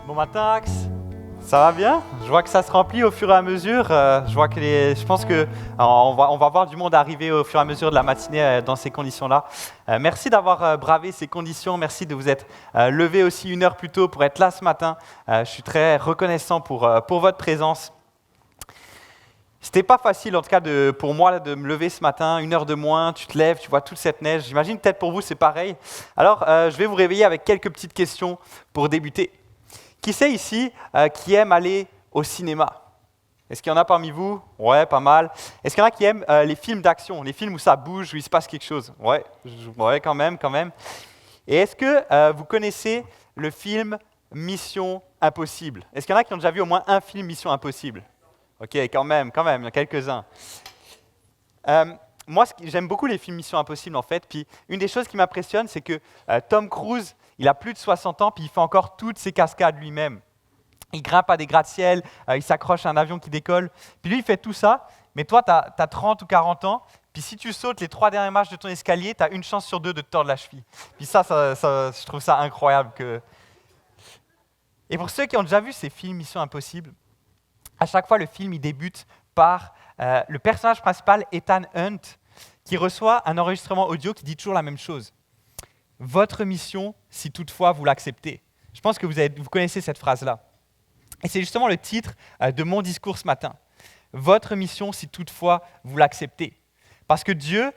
Bon matin, Axe. Ça va bien? Je vois que ça se remplit au fur et à mesure. Je pense que on va voir du monde arriver au fur et à mesure de la matinée dans ces conditions-là. Merci d'avoir bravé ces conditions. Merci de vous être levé aussi une heure plus tôt pour être là ce matin. Je suis très reconnaissant pour votre présence. C'était pas facile, en tout cas pour moi, là, de me lever ce matin, une heure de moins, tu te lèves, tu vois toute cette neige. J'imagine peut-être pour vous c'est pareil. Alors, je vais vous réveiller avec quelques petites questions pour débuter. Qui c'est ici qui aime aller au cinéma? Est-ce qu'il y en a parmi vous? Ouais, pas mal. Est-ce qu'il y en a qui aiment les films d'action, les films où ça bouge, où il se passe quelque chose? Ouais, quand même. Et est-ce que vous connaissez le film Mission Impossible? Est-ce qu'il y en a qui ont déjà vu au moins un film Mission Impossible? Ok, quand même, il y en a quelques-uns. Moi, j'aime beaucoup les films Mission Impossible, en fait. Puis une des choses qui m'impressionne, c'est que Tom Cruise, il a plus de 60 ans, puis il fait encore toutes ses cascades lui-même. Il grimpe à des gratte-ciel, il s'accroche à un avion qui décolle. Puis lui, il fait tout ça, mais toi, tu as 30 ou 40 ans, puis si tu sautes les 3 dernières marches de ton escalier, tu as une chance sur 2 de te tordre la cheville. Puis ça, je trouve ça incroyable. Et pour ceux qui ont déjà vu ces films Mission Impossible, à chaque fois, le film, il débute par le personnage principal, Ethan Hunt, qui reçoit un enregistrement audio qui dit toujours la même chose. Votre mission, si toutefois vous l'acceptez. Je pense que vous connaissez cette phrase-là. Et c'est justement le titre de mon discours ce matin. Votre mission, si toutefois vous l'acceptez. Parce que Dieu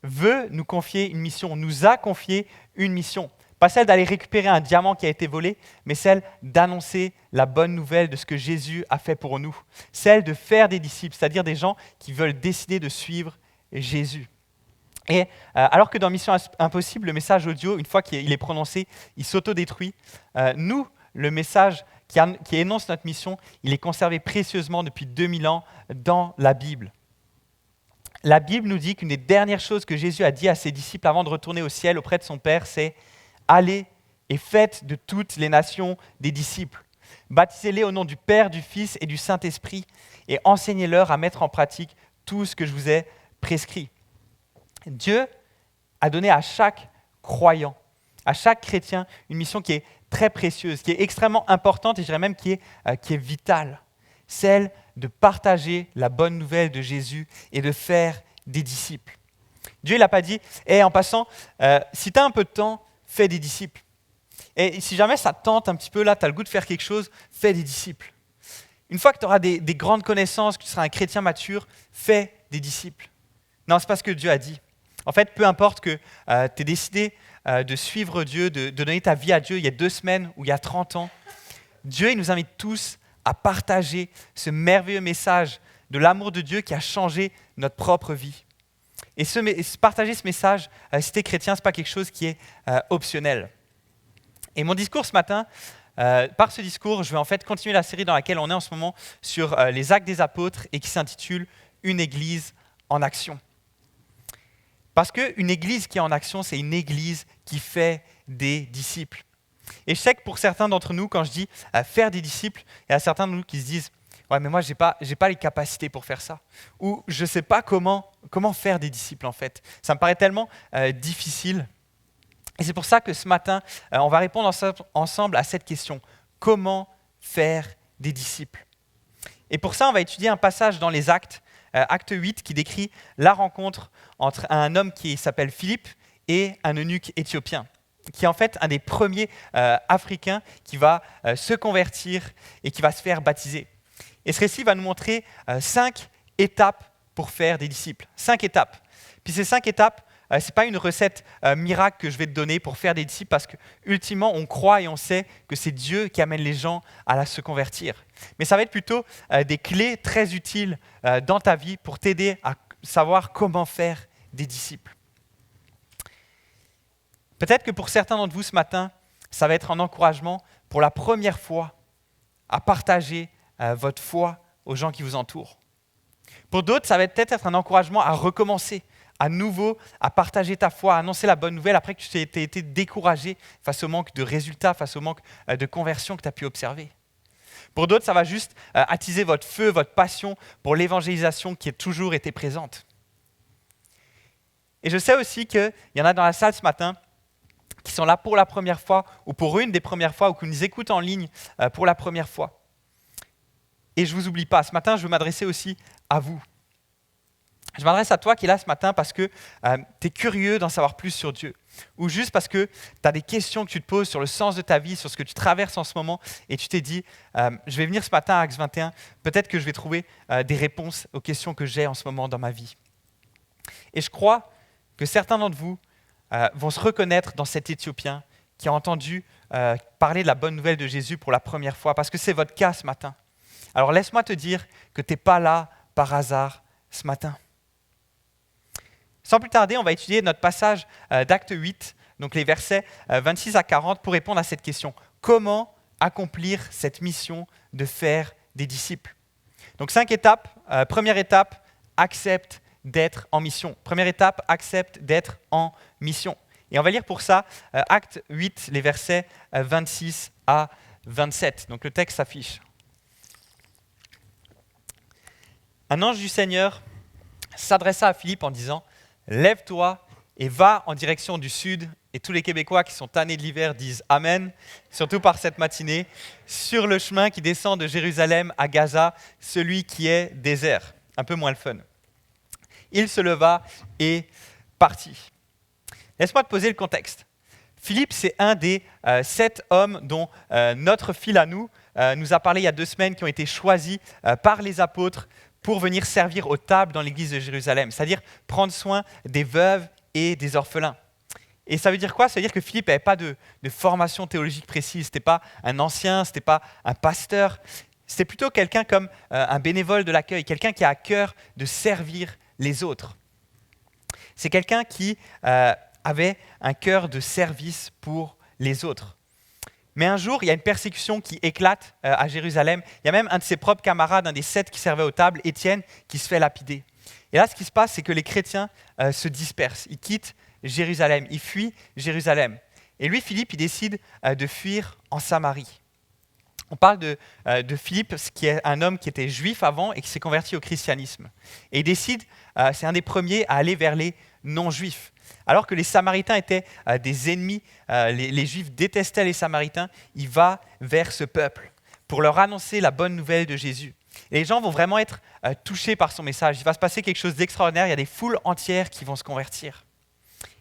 veut nous confier une mission, nous a confié une mission. Pas celle d'aller récupérer un diamant qui a été volé, mais celle d'annoncer la bonne nouvelle de ce que Jésus a fait pour nous. Celle de faire des disciples, c'est-à-dire des gens qui veulent décider de suivre Jésus. Et alors que dans Mission Impossible, le message audio, une fois qu'il est prononcé, il s'autodétruit, nous, le message qui énonce notre mission, il est conservé précieusement depuis 2000 ans dans la Bible. La Bible nous dit qu'une des dernières choses que Jésus a dit à ses disciples avant de retourner au ciel auprès de son Père, c'est « Allez et faites de toutes les nations des disciples. Baptisez-les au nom du Père, du Fils et du Saint-Esprit et enseignez-leur à mettre en pratique tout ce que je vous ai prescrit. » Dieu a donné à chaque croyant, à chaque chrétien, une mission qui est très précieuse, qui est extrêmement importante et je dirais même qui est vitale. Celle de partager la bonne nouvelle de Jésus et de faire des disciples. Dieu n'a pas dit « en passant, si tu as un peu de temps, fais des disciples. Et si jamais ça te tente un petit peu, là, tu as le goût de faire quelque chose, fais des disciples. Une fois que tu auras des grandes connaissances, que tu seras un chrétien mature, fais des disciples. » Non, ce n'est pas ce que Dieu a dit. En fait, peu importe que tu aies décidé de suivre Dieu, de donner ta vie à Dieu il y a 2 semaines ou il y a 30 ans, Dieu il nous invite tous à partager ce merveilleux message de l'amour de Dieu qui a changé notre propre vie. Et partager ce message, si tu es chrétien, ce n'est pas quelque chose qui est optionnel. Et mon discours ce matin, par ce discours, je vais en fait continuer la série dans laquelle on est en ce moment sur les actes des apôtres et qui s'intitule « Une église en action ». Parce qu'une église qui est en action, c'est une église qui fait des disciples. Et je sais que pour certains d'entre nous, quand je dis faire des disciples, il y a certains de nous qui se disent « Ouais, mais moi, j'ai pas les capacités pour faire ça. » Ou « Je ne sais pas comment faire des disciples, en fait. » Ça me paraît tellement difficile. Et c'est pour ça que ce matin, on va répondre ensemble à cette question. Comment faire des disciples? Et pour ça, on va étudier un passage dans les Actes, Acte 8, qui décrit la rencontre entre un homme qui s'appelle Philippe et un eunuque éthiopien, qui est en fait un des premiers Africains qui va se convertir et qui va se faire baptiser. Et ce récit va nous montrer 5 étapes pour faire des disciples. 5 étapes. Puis ces 5 étapes, ce n'est pas une recette miracle que je vais te donner pour faire des disciples parce qu'ultimement, on croit et on sait que c'est Dieu qui amène les gens à se convertir. Mais ça va être plutôt des clés très utiles dans ta vie pour t'aider à savoir comment faire des disciples. Peut-être que pour certains d'entre vous ce matin, ça va être un encouragement pour la première fois à partager votre foi aux gens qui vous entourent. Pour d'autres, ça va peut-être être un encouragement à recommencer, à nouveau, à partager ta foi, à annoncer la bonne nouvelle après que tu aies été découragé face au manque de résultats, face au manque de conversion que tu as pu observer. Pour d'autres, ça va juste attiser votre feu, votre passion pour l'évangélisation qui a toujours été présente. Et je sais aussi qu'il y en a dans la salle ce matin qui sont là pour la première fois ou pour une des premières fois ou qui nous écoutent en ligne pour la première fois. Et je ne vous oublie pas, ce matin, je veux m'adresser aussi à vous. Je m'adresse à toi qui es là ce matin parce que tu es curieux d'en savoir plus sur Dieu. Ou juste parce que tu as des questions que tu te poses sur le sens de ta vie, sur ce que tu traverses en ce moment, et tu t'es dit, je vais venir ce matin à Acts 21, peut-être que je vais trouver des réponses aux questions que j'ai en ce moment dans ma vie. Et je crois que certains d'entre vous vont se reconnaître dans cet Éthiopien qui a entendu parler de la bonne nouvelle de Jésus pour la première fois, parce que c'est votre cas ce matin. Alors laisse-moi te dire que tu n'es pas là par hasard ce matin. Sans plus tarder, on va étudier notre passage d'Acte 8, donc les versets 26 à 40, pour répondre à cette question. Comment accomplir cette mission de faire des disciples? Donc 5 étapes. Première étape, accepte d'être en mission. Première étape, accepte d'être en mission. Et on va lire pour ça Acte 8, les versets 26 à 27. Donc le texte s'affiche. Un ange du Seigneur s'adressa à Philippe en disant « Lève-toi et va en direction du sud. » Et tous les Québécois qui sont tannés de l'hiver disent « Amen », surtout par cette matinée, sur le chemin qui descend de Jérusalem à Gaza, celui qui est désert. Un peu moins le fun. Il se leva et partit. Laisse-moi te poser le contexte. Philippe, c'est un des 7 hommes dont notre fil à nous a parlé il y a 2 semaines, qui ont été choisis par les apôtres pour venir servir aux tables dans l'église de Jérusalem, c'est-à-dire prendre soin des veuves et des orphelins. Et ça veut dire quoi? Ça veut dire que Philippe n'avait pas de formation théologique précise, ce n'était pas un ancien, ce n'était pas un pasteur, c'était plutôt quelqu'un comme un bénévole de l'accueil, quelqu'un qui a à cœur de servir les autres. C'est quelqu'un qui avait un cœur de service pour les autres. Mais un jour, il y a une persécution qui éclate à Jérusalem. Il y a même un de ses propres camarades, un des 7 qui servaient aux tables, Étienne, qui se fait lapider. Et là, ce qui se passe, c'est que les chrétiens se dispersent. Ils quittent Jérusalem, ils fuient Jérusalem. Et lui, Philippe, il décide de fuir en Samarie. On parle de Philippe, qui est un homme qui était juif avant et qui s'est converti au christianisme. Et il décide, c'est un des premiers à aller vers les non-juifs. Alors que les Samaritains étaient des ennemis, les Juifs détestaient les Samaritains, il va vers ce peuple pour leur annoncer la bonne nouvelle de Jésus. Et les gens vont vraiment être touchés par son message. Il va se passer quelque chose d'extraordinaire, il y a des foules entières qui vont se convertir.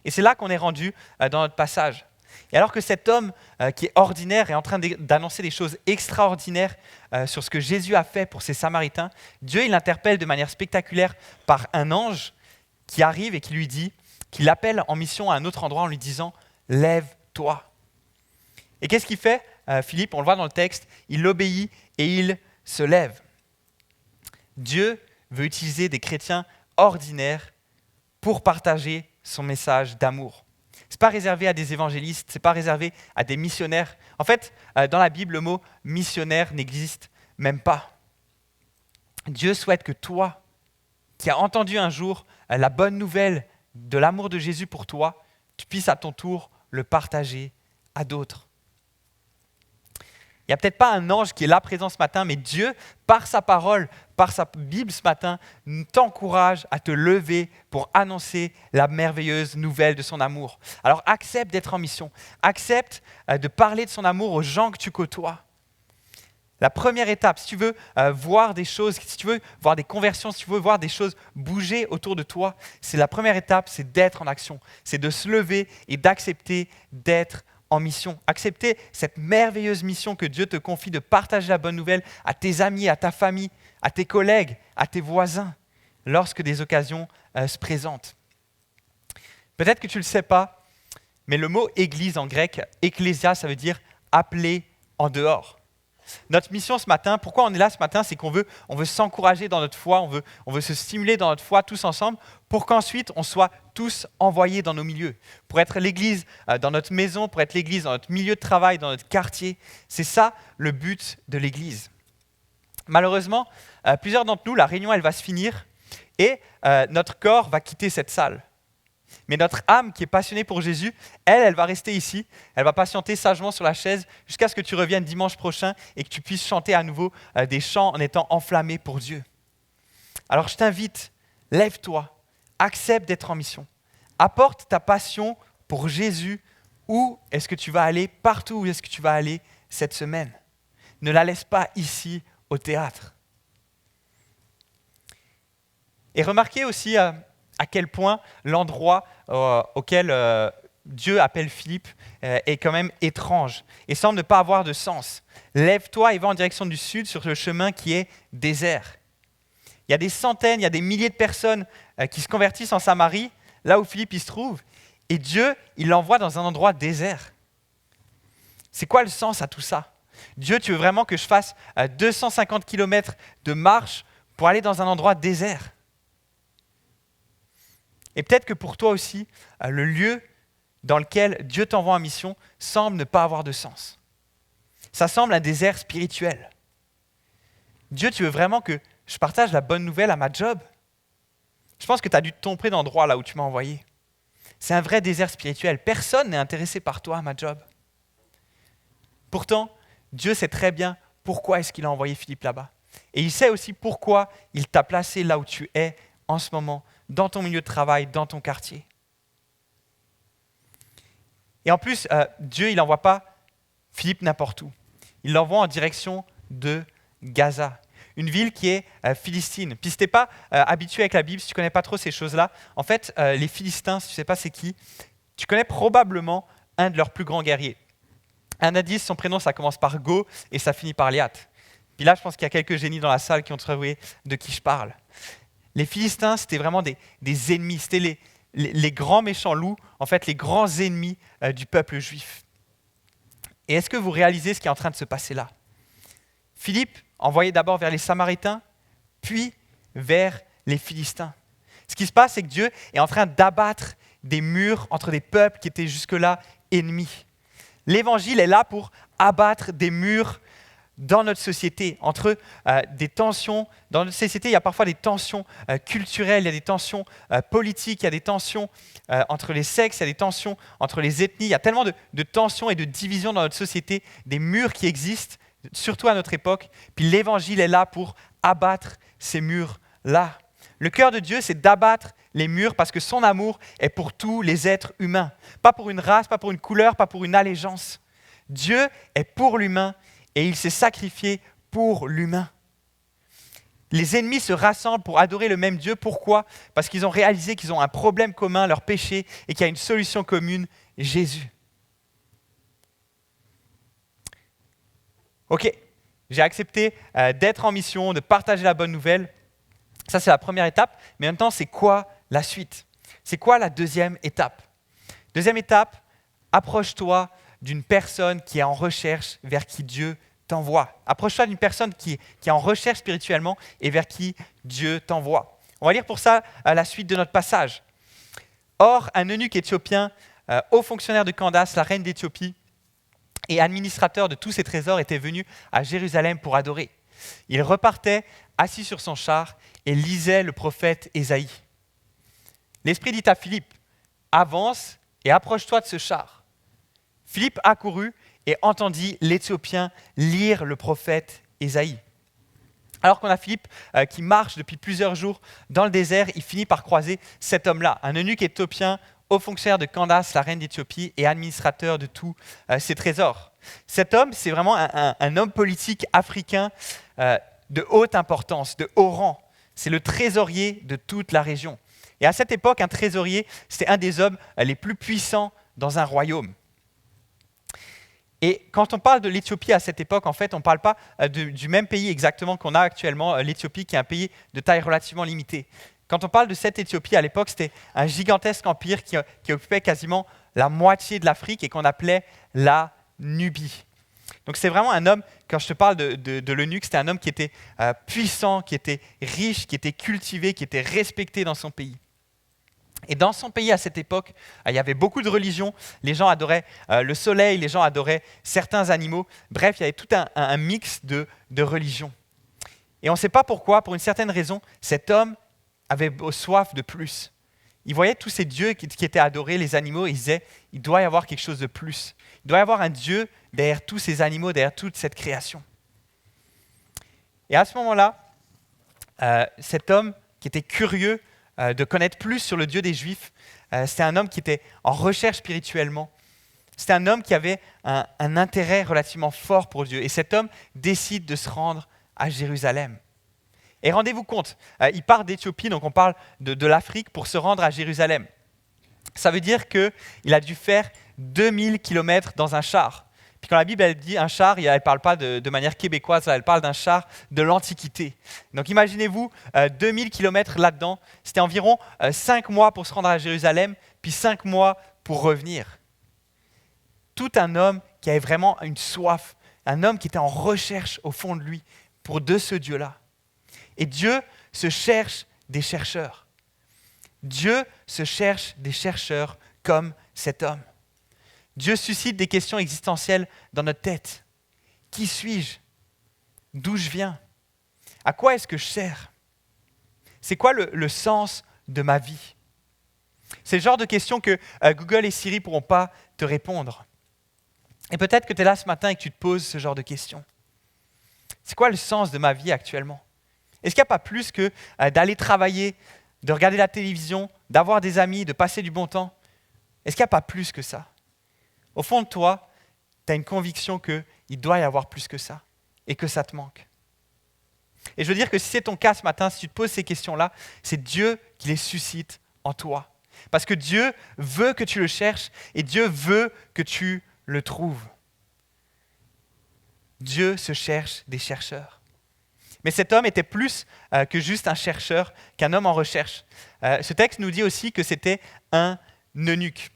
Et c'est là qu'on est rendu dans notre passage. Et alors que cet homme qui est ordinaire est en train d'annoncer des choses extraordinaires sur ce que Jésus a fait pour ces Samaritains, Dieu il l'interpelle de manière spectaculaire par un ange qui arrive et qui lui dit, qui l'appelle en mission à un autre endroit en lui disant « Lève-toi ». Et qu'est-ce qu'il fait, Philippe? On le voit dans le texte, il obéit et il se lève. Dieu veut utiliser des chrétiens ordinaires pour partager son message d'amour. Ce n'est pas réservé à des évangélistes, ce n'est pas réservé à des missionnaires. En fait, dans la Bible, le mot « missionnaire » n'existe même pas. Dieu souhaite que toi, qui as entendu un jour la bonne nouvelle de l'amour de Jésus pour toi, tu puisses à ton tour le partager à d'autres. Il n'y a peut-être pas un ange qui est là présent ce matin, mais Dieu, par sa parole, par sa Bible ce matin, t'encourage à te lever pour annoncer la merveilleuse nouvelle de son amour. Alors accepte d'être en mission, accepte de parler de son amour aux gens que tu côtoies. La première étape, si tu veux voir des choses, si tu veux voir des conversions, si tu veux voir des choses bouger autour de toi, c'est la première étape, c'est d'être en action, c'est de se lever et d'accepter d'être en mission. Accepter cette merveilleuse mission que Dieu te confie de partager la bonne nouvelle à tes amis, à ta famille, à tes collègues, à tes voisins, lorsque des occasions se présentent. Peut-être que tu ne le sais pas, mais le mot église en grec, ecclésia, ça veut dire appelé en dehors. Notre mission ce matin, pourquoi on est là ce matin, c'est qu'on veut s'encourager dans notre foi, on veut se stimuler dans notre foi tous ensemble pour qu'ensuite on soit tous envoyés dans nos milieux. Pour être l'église dans notre maison, pour être l'église dans notre milieu de travail, dans notre quartier. C'est ça le but de l'église. Malheureusement, plusieurs d'entre nous, la réunion elle va se finir et notre corps va quitter cette salle. Mais notre âme qui est passionnée pour Jésus, elle va rester ici. Elle va patienter sagement sur la chaise jusqu'à ce que tu reviennes dimanche prochain et que tu puisses chanter à nouveau des chants en étant enflammé pour Dieu. Alors je t'invite, lève-toi, accepte d'être en mission. Apporte ta passion pour Jésus Où est-ce que tu vas aller? Partout où est-ce que tu vas aller cette semaine? Ne la laisse pas ici au théâtre. Et remarquez aussi à quel point l'endroit auquel Dieu appelle Philippe est quand même étrange et semble ne pas avoir de sens. Lève-toi et va en direction du sud sur le chemin qui est désert. Il y a des centaines, il y a des milliers de personnes qui se convertissent en Samarie, là où Philippe il se trouve, et Dieu, il l'envoie dans un endroit désert. C'est quoi le sens à tout ça? Dieu, tu veux vraiment que je fasse 250 km de marche pour aller dans un endroit désert? Et peut-être que pour toi aussi, le lieu dans lequel Dieu t'envoie en mission semble ne pas avoir de sens. Ça semble un désert spirituel. Dieu, tu veux vraiment que je partage la bonne nouvelle à ma job? Je pense que tu as dû te tromper d'endroit là où tu m'as envoyé. C'est un vrai désert spirituel. Personne n'est intéressé par toi à ma job. Pourtant, Dieu sait très bien pourquoi est-ce qu'il a envoyé Philippe là-bas. Et il sait aussi pourquoi il t'a placé là où tu es en ce moment, dans ton milieu de travail, dans ton quartier. Et en plus, Dieu, il n'envoie pas Philippe n'importe où. Il l'envoie en direction de Gaza, une ville qui est philistine. Puis si tu n'es pas habitué avec la Bible, si tu ne connais pas trop ces choses-là, en fait, les Philistins, si tu ne sais pas c'est qui, tu connais probablement un de leurs plus grands guerriers. Un indice, son prénom, ça commence par Go et ça finit par Liat. Puis là, je pense qu'il y a quelques génies dans la salle qui ont trouvé de qui je parle. Les Philistins, c'était vraiment des ennemis, c'était les grands méchants loups, en fait, les grands ennemis du peuple juif. Et est-ce que vous réalisez ce qui est en train de se passer là? Philippe envoyé d'abord vers les Samaritains, puis vers les Philistins. Ce qui se passe, c'est que Dieu est en train d'abattre des murs entre des peuples qui étaient jusque-là ennemis. L'évangile est là pour abattre des murs dans notre société, entre des tensions. Dans notre société, il y a parfois des tensions culturelles, il y a des tensions politiques, il y a des tensions entre les sexes, il y a des tensions entre les ethnies. Il y a tellement de tensions et de divisions dans notre société, des murs qui existent, surtout à notre époque. Puis l'évangile est là pour abattre ces murs-là. Le cœur de Dieu, c'est d'abattre les murs parce que son amour est pour tous les êtres humains. Pas pour une race, pas pour une couleur, pas pour une allégeance. Dieu est pour l'humain et il s'est sacrifié pour l'humain. Les ennemis se rassemblent pour adorer le même Dieu. Pourquoi? Parce qu'ils ont réalisé qu'ils ont un problème commun, leur péché, et qu'il y a une solution commune, Jésus. Ok, j'ai accepté d'être en mission, de partager la bonne nouvelle. Ça, c'est la première étape. Mais maintenant, c'est quoi la suite? C'est quoi la deuxième étape? Deuxième étape, approche-toi d'une personne qui est en recherche vers qui Dieu t'envoie. Approche-toi d'une personne qui est en recherche spirituellement et vers qui Dieu t'envoie. On va lire pour ça la suite de notre passage. Or, un eunuque éthiopien, haut fonctionnaire de Candace, la reine d'Éthiopie, et administrateur de tous ses trésors, était venu à Jérusalem pour adorer. Il repartait assis sur son char et lisait le prophète Ésaïe. L'Esprit dit à Philippe, « Avance et approche-toi de ce char. » Philippe accourut et entendit l'Éthiopien lire le prophète Ésaïe. Alors qu'on a Philippe qui marche depuis plusieurs jours dans le désert, il finit par croiser cet homme-là, un eunuque éthiopien, haut fonctionnaire de Candace, la reine d'Éthiopie, et administrateur de tous ses trésors. Cet homme, c'est vraiment un homme politique africain de haute importance, de haut rang. C'est le trésorier de toute la région. Et à cette époque, un trésorier, c'était un des hommes les plus puissants dans un royaume. Et quand on parle de l'Éthiopie à cette époque, en fait, on ne parle pas du même pays exactement qu'on a actuellement, l'Éthiopie, qui est un pays de taille relativement limitée. Quand on parle de cette Éthiopie, à l'époque, c'était un gigantesque empire qui occupait quasiment la moitié de l'Afrique et qu'on appelait la Nubie. Donc c'est vraiment un homme, quand je te parle de l'eunuque, c'était un homme qui était puissant, qui était riche, qui était cultivé, qui était respecté dans son pays. Et dans son pays à cette époque, il y avait beaucoup de religions. Les gens adoraient le soleil, les gens adoraient certains animaux. Bref, il y avait tout un mix de religions. Et on ne sait pas pourquoi, pour une certaine raison, cet homme avait soif de plus. Il voyait tous ces dieux qui étaient adorés, les animaux, et il disait, il doit y avoir quelque chose de plus. Il doit y avoir un Dieu derrière tous ces animaux, derrière toute cette création. Et à ce moment-là, cet homme qui était curieux de connaître plus sur le Dieu des Juifs, c'était un homme qui était en recherche spirituellement. C'était un homme qui avait un intérêt relativement fort pour Dieu. Et cet homme décide de se rendre à Jérusalem. Et rendez-vous compte, il part d'Éthiopie, donc on parle de l'Afrique, pour se rendre à Jérusalem. Ça veut dire qu'il a dû faire 2000 kilomètres dans un char. Puis quand la Bible elle dit un char, elle ne parle pas de manière québécoise, elle parle d'un char de l'Antiquité. Donc imaginez-vous 2000 kilomètres là-dedans, c'était environ 5 mois pour se rendre à Jérusalem, puis 5 mois pour revenir. Tout un homme qui avait vraiment une soif, un homme qui était en recherche au fond de lui de ce Dieu-là. Et Dieu se cherche des chercheurs. Dieu se cherche des chercheurs comme cet homme. Dieu suscite des questions existentielles dans notre tête. Qui suis-je? D'où je viens? À quoi est-ce que je sers? C'est quoi le sens de ma vie? C'est le genre de questions que Google et Siri ne pourront pas te répondre. Et peut-être que tu es là ce matin et que tu te poses ce genre de questions. C'est quoi le sens de ma vie actuellement? Est-ce qu'il n'y a pas plus que d'aller travailler, de regarder la télévision, d'avoir des amis, de passer du bon temps? Est-ce qu'il n'y a pas plus que ça? Au fond de toi, tu as une conviction qu'il doit y avoir plus que ça et que ça te manque. Et je veux dire que si c'est ton cas ce matin, si tu te poses ces questions-là, c'est Dieu qui les suscite en toi. Parce que Dieu veut que tu le cherches et Dieu veut que tu le trouves. Dieu se cherche des chercheurs. Mais cet homme était plus que juste un chercheur, qu'un homme en recherche. Ce texte nous dit aussi que c'était un eunuque.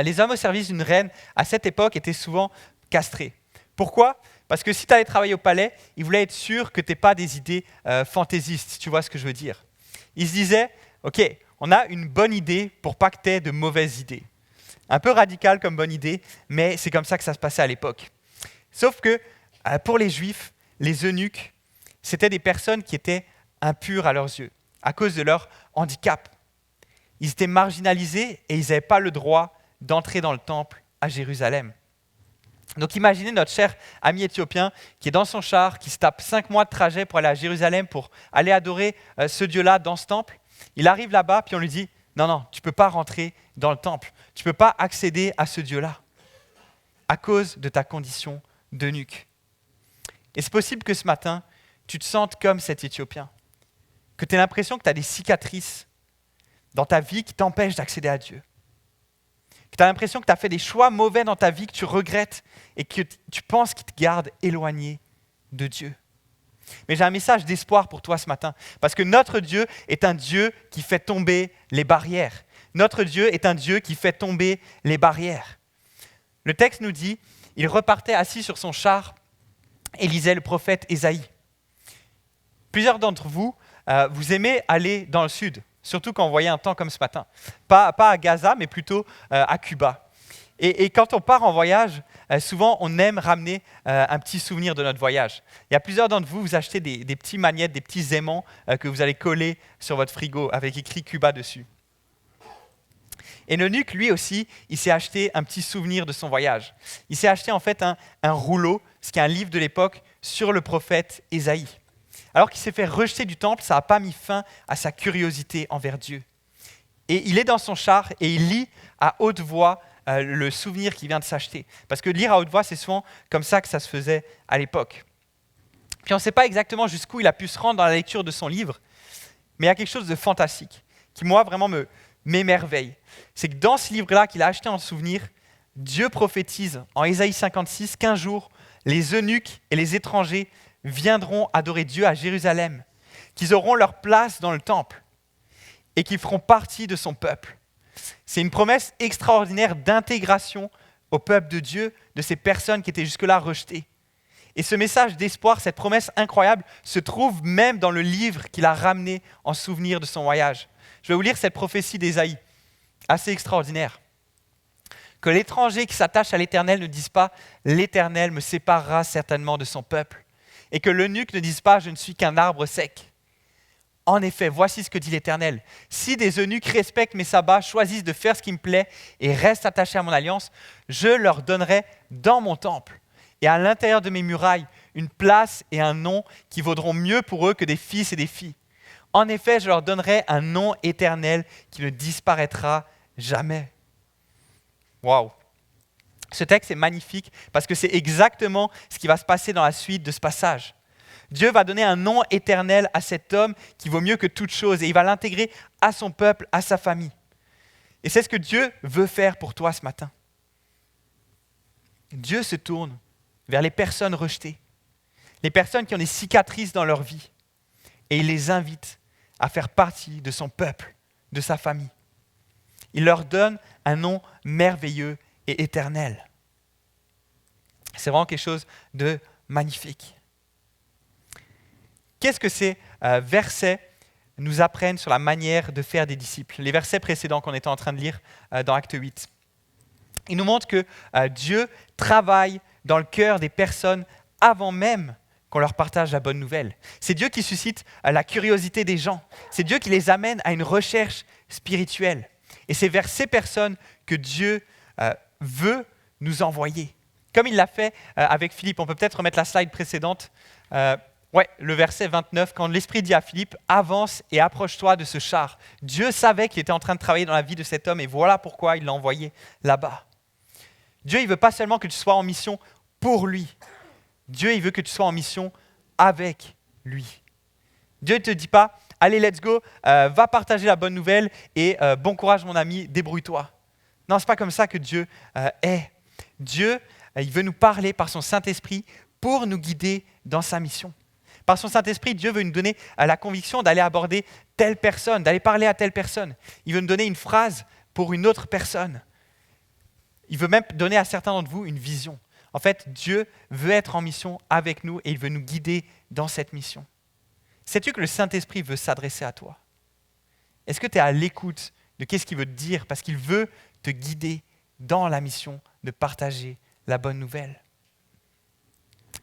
Les hommes au service d'une reine, à cette époque, étaient souvent castrés. Pourquoi? Parce que si tu allais travailler au palais, ils voulaient être sûrs que tu n'aies pas des idées fantaisistes, si tu vois ce que je veux dire. Ils se disaient, OK, on a une bonne idée pour pas que tu aies de mauvaises idées. Un peu radical comme bonne idée, mais c'est comme ça que ça se passait à l'époque. Sauf que pour les Juifs, les eunuques, c'était des personnes qui étaient impures à leurs yeux, à cause de leur handicap. Ils étaient marginalisés et ils n'avaient pas le droit d'entrer dans le temple à Jérusalem. Donc imaginez notre cher ami éthiopien qui est dans son char, qui se tape 5 mois de trajet pour aller à Jérusalem, pour aller adorer ce Dieu-là dans ce temple. Il arrive là-bas, puis on lui dit « Non, tu ne peux pas rentrer dans le temple. Tu ne peux pas accéder à ce Dieu-là à cause de ta condition d'eunuque. » Et c'est possible que ce matin, tu te sentes comme cet Éthiopien, que tu aies l'impression que tu as des cicatrices dans ta vie qui t'empêchent d'accéder à Dieu, que tu as l'impression que tu as fait des choix mauvais dans ta vie, que tu regrettes et que tu penses qu'ils te gardent éloigné de Dieu. Mais j'ai un message d'espoir pour toi ce matin, parce que notre Dieu est un Dieu qui fait tomber les barrières. Notre Dieu est un Dieu qui fait tomber les barrières. Le texte nous dit, il repartait assis sur son char et lisait le prophète Ésaïe. Plusieurs d'entre vous, vous aimez aller dans le sud, surtout quand vous voyez un temps comme ce matin. Pas à Gaza, mais plutôt à Cuba. Et quand on part en voyage, souvent on aime ramener un petit souvenir de notre voyage. Il y a plusieurs d'entre vous, vous achetez des petits magnettes, des petits aimants que vous allez coller sur votre frigo avec écrit Cuba dessus. Et l'eunuque, lui aussi, il s'est acheté un petit souvenir de son voyage. Il s'est acheté en fait un rouleau, ce qui est un livre de l'époque, sur le prophète Ésaïe. Alors qu'il s'est fait rejeter du temple, ça n'a pas mis fin à sa curiosité envers Dieu. Et il est dans son char et il lit à haute voix le souvenir qu'il vient de s'acheter. Parce que lire à haute voix, c'est souvent comme ça que ça se faisait à l'époque. Puis on ne sait pas exactement jusqu'où il a pu se rendre dans la lecture de son livre, mais il y a quelque chose de fantastique qui, moi, vraiment m'émerveille. C'est que dans ce livre-là qu'il a acheté en souvenir, Dieu prophétise en Ésaïe 56 qu'un jour, les eunuques et les étrangers viendront adorer Dieu à Jérusalem, qu'ils auront leur place dans le temple et qu'ils feront partie de son peuple. C'est une promesse extraordinaire d'intégration au peuple de Dieu, de ces personnes qui étaient jusque-là rejetées. Et ce message d'espoir, cette promesse incroyable, se trouve même dans le livre qu'il a ramené en souvenir de son voyage. Je vais vous lire cette prophétie d'Ésaïe, assez extraordinaire. Que l'étranger qui s'attache à l'Éternel ne dise pas « L'Éternel me séparera certainement de son peuple ». Et que l'eunuque ne dise pas « Je ne suis qu'un arbre sec ». En effet, voici ce que dit l'Éternel. Si des eunuques respectent mes sabbats, choisissent de faire ce qui me plaît et restent attachés à mon alliance, je leur donnerai dans mon temple et à l'intérieur de mes murailles une place et un nom qui vaudront mieux pour eux que des fils et des filles. En effet, je leur donnerai un nom éternel qui ne disparaîtra jamais. Waouh! Ce texte est magnifique parce que c'est exactement ce qui va se passer dans la suite de ce passage. Dieu va donner un nom éternel à cet homme qui vaut mieux que toute chose et il va l'intégrer à son peuple, à sa famille. Et c'est ce que Dieu veut faire pour toi ce matin. Dieu se tourne vers les personnes rejetées, les personnes qui ont des cicatrices dans leur vie et il les invite à faire partie de son peuple, de sa famille. Il leur donne un nom merveilleux et éternel. C'est vraiment quelque chose de magnifique. Qu'est-ce que ces versets nous apprennent sur la manière de faire des disciples? Les versets précédents qu'on était en train de lire dans Acte 8. Ils nous montrent que Dieu travaille dans le cœur des personnes avant même qu'on leur partage la bonne nouvelle. C'est Dieu qui suscite la curiosité des gens. C'est Dieu qui les amène à une recherche spirituelle. Et c'est vers ces personnes que Dieu veut nous envoyer. Comme il l'a fait avec Philippe. On peut peut-être remettre la slide précédente. Le verset 29, quand l'Esprit dit à Philippe, « Avance et approche-toi de ce char ». Dieu savait qu'il était en train de travailler dans la vie de cet homme et voilà pourquoi il l'a envoyé là-bas. Dieu, il ne veut pas seulement que tu sois en mission pour lui. Dieu, il veut que tu sois en mission avec lui. Dieu ne te dit pas, « Allez, let's go, va partager la bonne nouvelle et bon courage mon ami, débrouille-toi ». Non, ce n'est pas comme ça que Dieu est. Dieu, il veut nous parler par son Saint-Esprit pour nous guider dans sa mission. Par son Saint-Esprit, Dieu veut nous donner la conviction d'aller aborder telle personne, d'aller parler à telle personne. Il veut nous donner une phrase pour une autre personne. Il veut même donner à certains d'entre vous une vision. En fait, Dieu veut être en mission avec nous et il veut nous guider dans cette mission. Sais-tu que le Saint-Esprit veut s'adresser à toi? Est-ce que tu es à l'écoute de qu'est-ce qu'il veut te dire? Parce qu'il veut te guider dans la mission de partager la bonne nouvelle.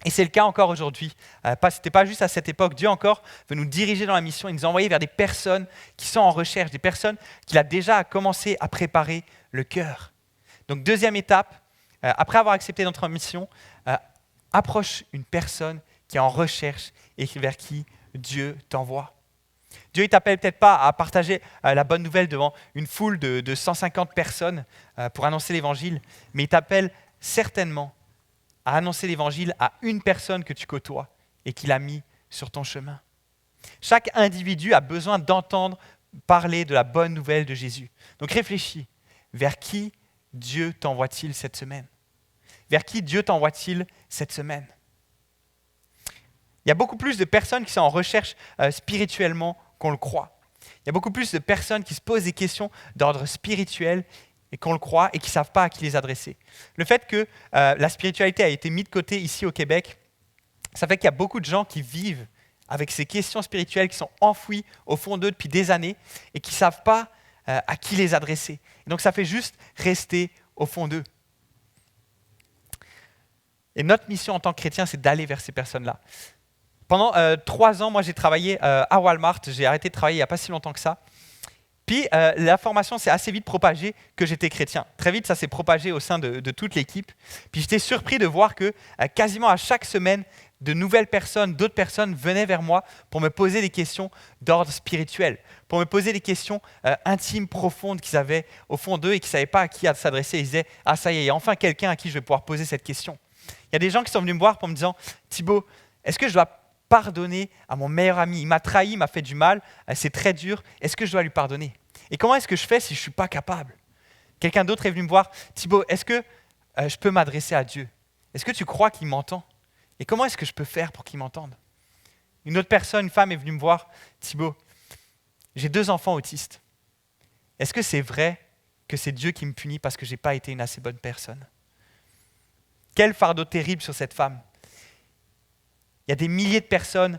Et c'est le cas encore aujourd'hui. Ce n'était pas juste à cette époque. Dieu encore veut nous diriger dans la mission et nous envoyer vers des personnes qui sont en recherche, des personnes qu'il a déjà commencé à préparer le cœur. Donc deuxième étape, après avoir accepté notre mission, approche une personne qui est en recherche et vers qui Dieu t'envoie. Dieu ne t'appelle peut-être pas à partager la bonne nouvelle devant une foule de 150 personnes pour annoncer l'évangile, mais il t'appelle certainement à annoncer l'évangile à une personne que tu côtoies et qu'il a mis sur ton chemin. Chaque individu a besoin d'entendre parler de la bonne nouvelle de Jésus. Donc réfléchis, vers qui Dieu t'envoie-t-il cette semaine? Vers qui Dieu t'envoie-t-il cette semaine? Il y a beaucoup plus de personnes qui sont en recherche spirituellement qu'on le croit. Il y a beaucoup plus de personnes qui se posent des questions d'ordre spirituel et qu'on le croit et qui ne savent pas à qui les adresser. Le fait que la spiritualité a été mise de côté ici au Québec, ça fait qu'il y a beaucoup de gens qui vivent avec ces questions spirituelles qui sont enfouies au fond d'eux depuis des années et qui ne savent pas à qui les adresser. Et donc ça fait juste rester au fond d'eux. Et notre mission en tant que chrétien, c'est d'aller vers ces personnes-là. Pendant 3 ans, moi j'ai travaillé à Walmart, j'ai arrêté de travailler il n'y a pas si longtemps que ça. Puis l'information s'est assez vite propagée que j'étais chrétien. Très vite, ça s'est propagé au sein de toute l'équipe. Puis j'étais surpris de voir que quasiment à chaque semaine, de nouvelles personnes, d'autres personnes venaient vers moi pour me poser des questions d'ordre spirituel, pour me poser des questions intimes, profondes qu'ils avaient au fond d'eux et qui ne savaient pas à qui s'adresser. Ils disaient « Ah ça y est, il y a enfin quelqu'un à qui je vais pouvoir poser cette question ». Il y a des gens qui sont venus me voir pour me disant « Thibaut, est-ce que je dois pardonner à mon meilleur ami? Il m'a trahi, il m'a fait du mal, c'est très dur. Est-ce que je dois lui pardonner? Et comment est-ce que je fais si je ne suis pas capable ?» Quelqu'un d'autre est venu me voir. « Thibaut, est-ce que je peux m'adresser à Dieu? Est-ce que tu crois qu'il m'entend? Et comment est-ce que je peux faire pour qu'il m'entende ?» Une autre personne, une femme, est venue me voir. « Thibaut, j'ai 2 enfants autistes. Est-ce que c'est vrai que c'est Dieu qui me punit parce que je n'ai pas été une assez bonne personne ?» Quel fardeau terrible sur cette femme. Il y a des milliers de personnes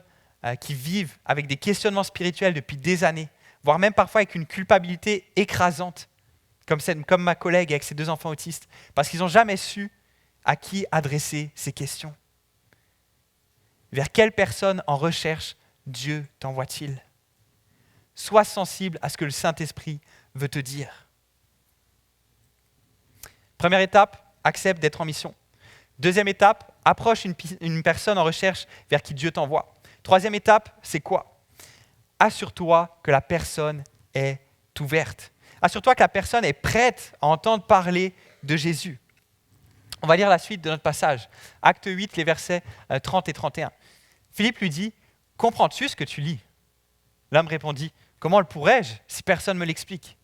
qui vivent avec des questionnements spirituels depuis des années, voire même parfois avec une culpabilité écrasante, comme ma collègue avec ses 2 enfants autistes, parce qu'ils n'ont jamais su à qui adresser ces questions. Vers quelle personne en recherche Dieu t'envoie-t-il? Sois sensible à ce que le Saint-Esprit veut te dire. Première étape, accepte d'être en mission. Deuxième étape, approche une personne en recherche vers qui Dieu t'envoie. Troisième étape, c'est quoi? Assure-toi que la personne est ouverte. Assure-toi que la personne est prête à entendre parler de Jésus. On va lire la suite de notre passage. Acte 8, les versets 30 et 31. Philippe lui dit, « Comprends-tu ce que tu lis ?» L'homme répondit, « Comment le pourrais-je si personne ne me l'explique ?»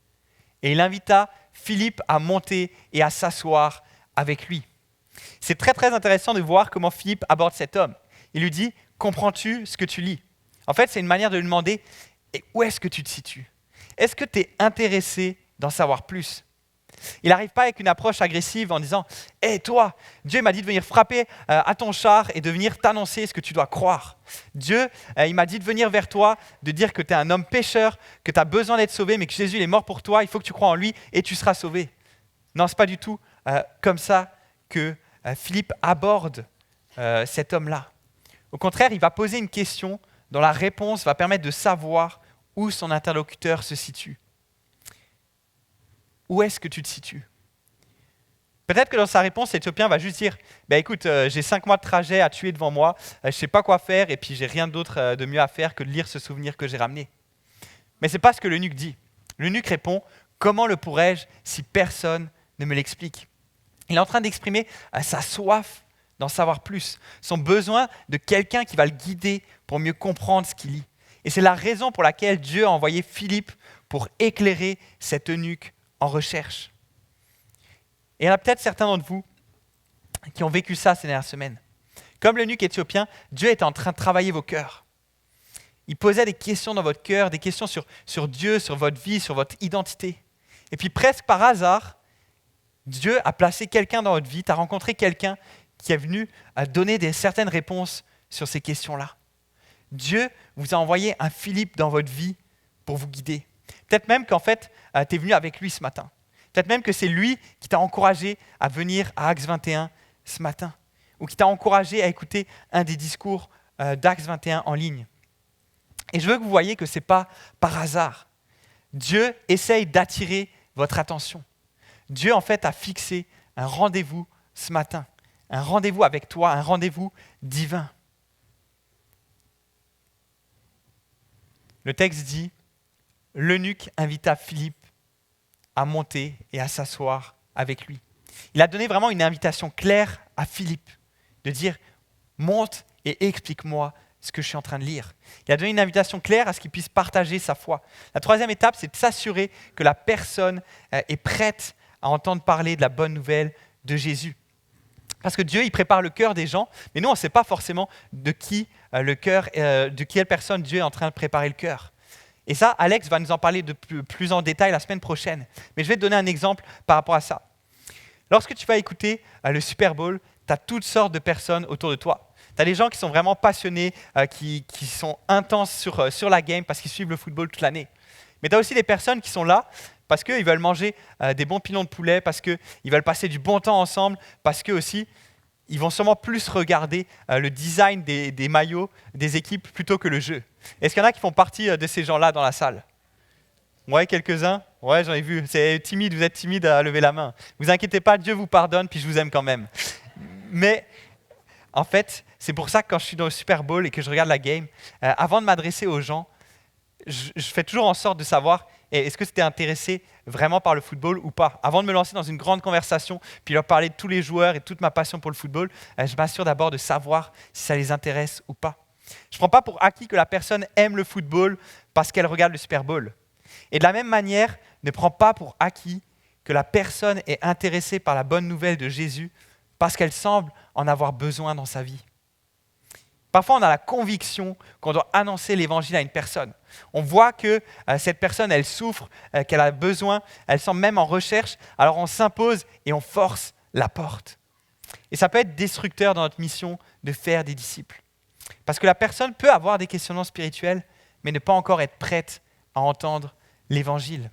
Et il invita Philippe à monter et à s'asseoir avec lui. C'est très très intéressant de voir comment Philippe aborde cet homme. Il lui dit, « Comprends-tu ce que tu lis ?» En fait, c'est une manière de lui demander, « Et où est-ce que tu te situes ? Est-ce que tu es intéressé d'en savoir plus ?» Il n'arrive pas avec une approche agressive en disant « Hé toi, Dieu m'a dit de venir frapper à ton char et de venir t'annoncer ce que tu dois croire. Dieu, il m'a dit de venir vers toi, de dire que tu es un homme pécheur, que tu as besoin d'être sauvé, mais que Jésus il est mort pour toi, il faut que tu crois en lui et tu seras sauvé. » Non, ce n'est pas du tout comme ça que Philippe aborde cet homme-là. Au contraire, il va poser une question dont la réponse va permettre de savoir où son interlocuteur se situe. Où est-ce que tu te situes ? Peut-être que dans sa réponse, l'Éthiopien va juste dire « Écoute, j'ai 5 mois de trajet à tuer devant moi, je ne sais pas quoi faire et puis j'ai rien d'autre de mieux à faire que de lire ce souvenir que j'ai ramené. » Mais ce n'est pas ce que l'eunuque dit. L'eunuque répond « Comment le pourrais-je si personne ne me l'explique ?» Il est en train d'exprimer sa soif d'en savoir plus, son besoin de quelqu'un qui va le guider pour mieux comprendre ce qu'il lit. Et c'est la raison pour laquelle Dieu a envoyé Philippe pour éclairer cet eunuque en recherche. Et il y en a peut-être certains d'entre vous qui ont vécu ça ces dernières semaines. Comme l'eunuque éthiopien, Dieu était en train de travailler vos cœurs. Il posait des questions dans votre cœur, des questions sur Dieu, sur votre vie, sur votre identité. Et puis presque par hasard, Dieu a placé quelqu'un dans votre vie, tu as rencontré quelqu'un qui est venu donner certaines réponses sur ces questions-là. Dieu vous a envoyé un Philippe dans votre vie pour vous guider. Peut-être même qu'en fait, tu es venu avec lui ce matin. Peut-être même que c'est lui qui t'a encouragé à venir à Acts 21 ce matin. Ou qui t'a encouragé à écouter un des discours d'Acts 21 en ligne. Et je veux que vous voyez que ce n'est pas par hasard. Dieu essaye d'attirer votre attention. Dieu, en fait, a fixé un rendez-vous ce matin. Un rendez-vous avec toi, un rendez-vous divin. Le texte dit, l'eunuque invita Philippe à monter et à s'asseoir avec lui. Il a donné vraiment une invitation claire à Philippe de dire « Monte et explique-moi ce que je suis en train de lire ». Il a donné une invitation claire à ce qu'il puisse partager sa foi. La troisième étape, c'est de s'assurer que la personne est prête à entendre parler de la bonne nouvelle de Jésus. Parce que Dieu, il prépare le cœur des gens, mais nous, on ne sait pas forcément de quelle personne Dieu est en train de préparer le cœur. Et ça, Alex va nous en parler de plus en détail la semaine prochaine. Mais je vais te donner un exemple par rapport à ça. Lorsque tu vas écouter le Super Bowl, tu as toutes sortes de personnes autour de toi. Tu as des gens qui sont vraiment passionnés, qui sont intenses sur la game parce qu'ils suivent le football toute l'année. Mais tu as aussi des personnes qui sont là parce qu'ils veulent manger des bons pilons de poulet, parce qu'ils veulent passer du bon temps ensemble, parce qu'eux aussi, ils vont sûrement plus regarder le design des maillots des équipes plutôt que le jeu. Est-ce qu'il y en a qui font partie de ces gens-là dans la salle ? Ouais, quelques-uns ? Ouais, j'en ai vu. C'est timide, vous êtes timide à lever la main. Vous inquiétez pas, Dieu vous pardonne, puis je vous aime quand même. Mais en fait, c'est pour ça que quand je suis dans le Super Bowl et que je regarde la game, avant de m'adresser aux gens, je fais toujours en sorte de savoir est-ce que c'était intéressé vraiment par le football ou pas. Avant de me lancer dans une grande conversation, puis leur parler de tous les joueurs et de toute ma passion pour le football, je m'assure d'abord de savoir si ça les intéresse ou pas. Je ne prends pas pour acquis que la personne aime le football parce qu'elle regarde le Super Bowl. Et de la même manière, ne prends pas pour acquis que la personne est intéressée par la bonne nouvelle de Jésus parce qu'elle semble en avoir besoin dans sa vie. Parfois, on a la conviction qu'on doit annoncer l'évangile à une personne. On voit que cette personne, elle souffre, qu'elle a besoin, elle semble même en recherche, alors on s'impose et on force la porte. Et ça peut être destructeur dans notre mission de faire des disciples. Parce que la personne peut avoir des questionnements spirituels, mais ne pas encore être prête à entendre l'évangile.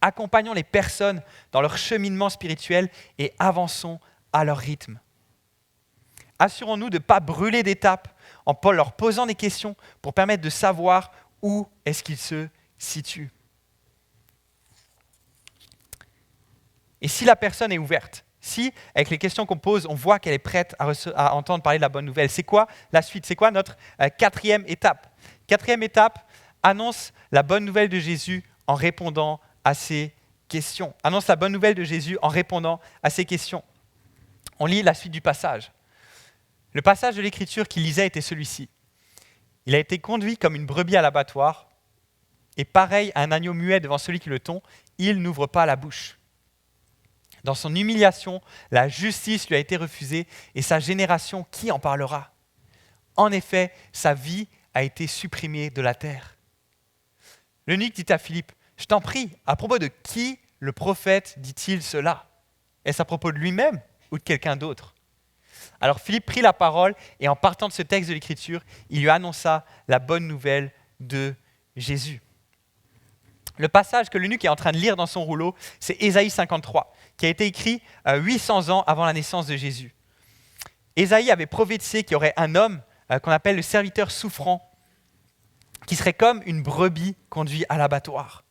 Accompagnons les personnes dans leur cheminement spirituel et avançons à leur rythme. Assurons-nous de ne pas brûler d'étapes en leur posant des questions pour permettre de savoir où est-ce qu'ils se situent. Et si la personne est ouverte, si avec les questions qu'on pose, on voit qu'elle est prête à entendre parler de la bonne nouvelle, c'est quoi la suite ? C'est quoi notre quatrième étape ? Quatrième étape, annonce la bonne nouvelle de Jésus en répondant à ces questions. Annonce la bonne nouvelle de Jésus en répondant à ces questions. On lit la suite du passage. Le passage de l'Écriture qu'il lisait était celui-ci. Il a été conduit comme une brebis à l'abattoir, et pareil à un agneau muet devant celui qui le tond, il n'ouvre pas la bouche. Dans son humiliation, la justice lui a été refusée, et sa génération, qui en parlera ? En effet, sa vie a été supprimée de la terre. L'eunuque dit à Philippe, « Je t'en prie, à propos de qui le prophète dit-il cela ? Est-ce à propos de lui-même ou de quelqu'un d'autre ?» Alors Philippe prit la parole et en partant de ce texte de l'Écriture, il lui annonça la bonne nouvelle de Jésus. Le passage que l'eunuque est en train de lire dans son rouleau, c'est Ésaïe 53, qui a été écrit 800 ans avant la naissance de Jésus. Ésaïe avait prophétisé qu'il y aurait un homme qu'on appelle le serviteur souffrant, qui serait comme une brebis conduite à l'abattoir,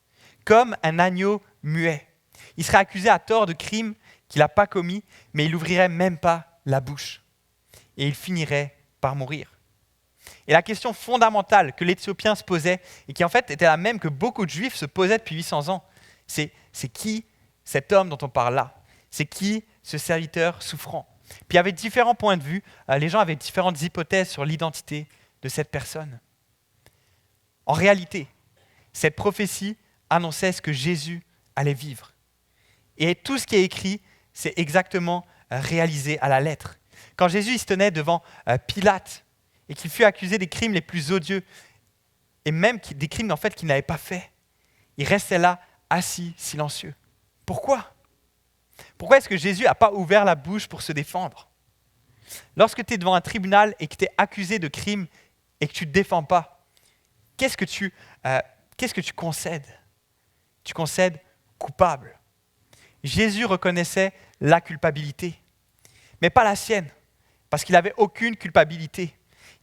comme un agneau muet. Il serait accusé à tort de crimes qu'il n'a pas commis, mais il n'ouvrirait même pas la bouche. Et il finirait par mourir. Et la question fondamentale que l'Éthiopien se posait, et qui en fait était la même que beaucoup de Juifs se posaient depuis 800 ans, c'est qui cet homme dont on parle là ? C'est qui ce serviteur souffrant ? Puis il y avait différents points de vue, les gens avaient différentes hypothèses sur l'identité de cette personne. En réalité, cette prophétie annonçait ce que Jésus allait vivre. Et tout ce qui est écrit, c'est exactement réalisé à la lettre. Quand Jésus se tenait devant Pilate et qu'il fut accusé des crimes les plus odieux, et même des crimes en fait qu'il n'avait pas fait, il restait là, assis, silencieux. Pourquoi ? Pourquoi est-ce que Jésus n'a pas ouvert la bouche pour se défendre ? Lorsque tu es devant un tribunal et que tu es accusé de crimes et que tu ne te défends pas, qu'est-ce que tu concèdes ? Tu concèdes coupable. Jésus reconnaissait la culpabilité, mais pas la sienne, parce qu'il n'avait aucune culpabilité.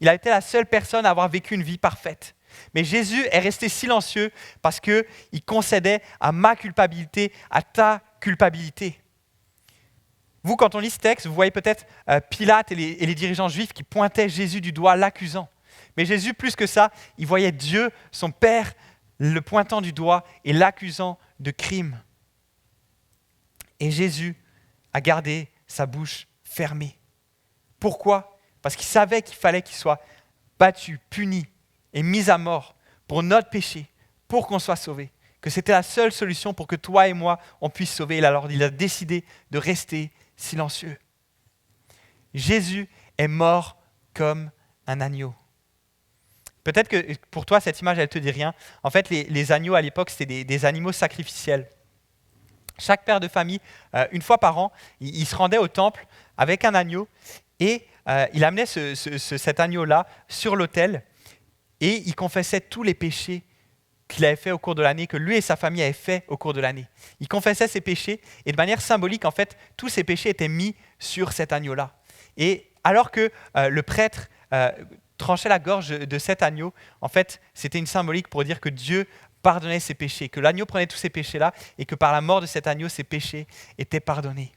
Il a été la seule personne à avoir vécu une vie parfaite. Mais Jésus est resté silencieux parce qu'il concédait à ma culpabilité, à ta culpabilité. Vous, quand on lit ce texte, vous voyez peut-être Pilate et les dirigeants juifs qui pointaient Jésus du doigt, l'accusant. Mais Jésus, plus que ça, il voyait Dieu, son Père, le pointant du doigt et l'accusant de crime. Et Jésus a gardé sa bouche fermée. Pourquoi ? Parce qu'il savait qu'il fallait qu'il soit battu, puni et mis à mort pour notre péché, pour qu'on soit sauvé. Que c'était la seule solution pour que toi et moi, on puisse sauver. Alors il a décidé de rester silencieux. Jésus est mort comme un agneau. Peut-être que pour toi, cette image, elle ne te dit rien. En fait, les agneaux à l'époque, c'était des animaux sacrificiels. Chaque père de famille, une fois par an, il se rendait au temple avec un agneau et il amenait cet agneau-là sur l'autel et il confessait tous les péchés qu'il avait fait au cours de l'année, que lui et sa famille avaient fait au cours de l'année. Il confessait ses péchés et de manière symbolique, en fait, tous ces péchés étaient mis sur cet agneau-là. Et alors que le prêtre tranchait la gorge de cet agneau, en fait, c'était une symbolique pour dire que Dieu pardonnait ses péchés, que l'agneau prenait tous ces péchés-là et que par la mort de cet agneau, ses péchés étaient pardonnés.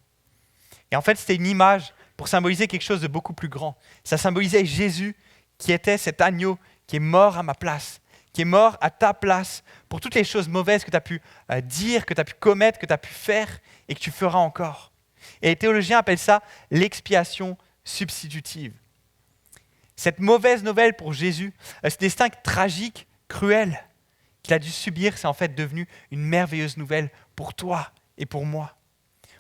Et en fait, c'était une image pour symboliser quelque chose de beaucoup plus grand. Ça symbolisait Jésus qui était cet agneau qui est mort à ma place, qui est mort à ta place pour toutes les choses mauvaises que tu as pu dire, que tu as pu commettre, que tu as pu faire et que tu feras encore. Et les théologiens appellent ça l'expiation substitutive. Cette mauvaise nouvelle pour Jésus, ce destin tragique, cruel qu'il a dû subir, c'est en fait devenu une merveilleuse nouvelle pour toi et pour moi.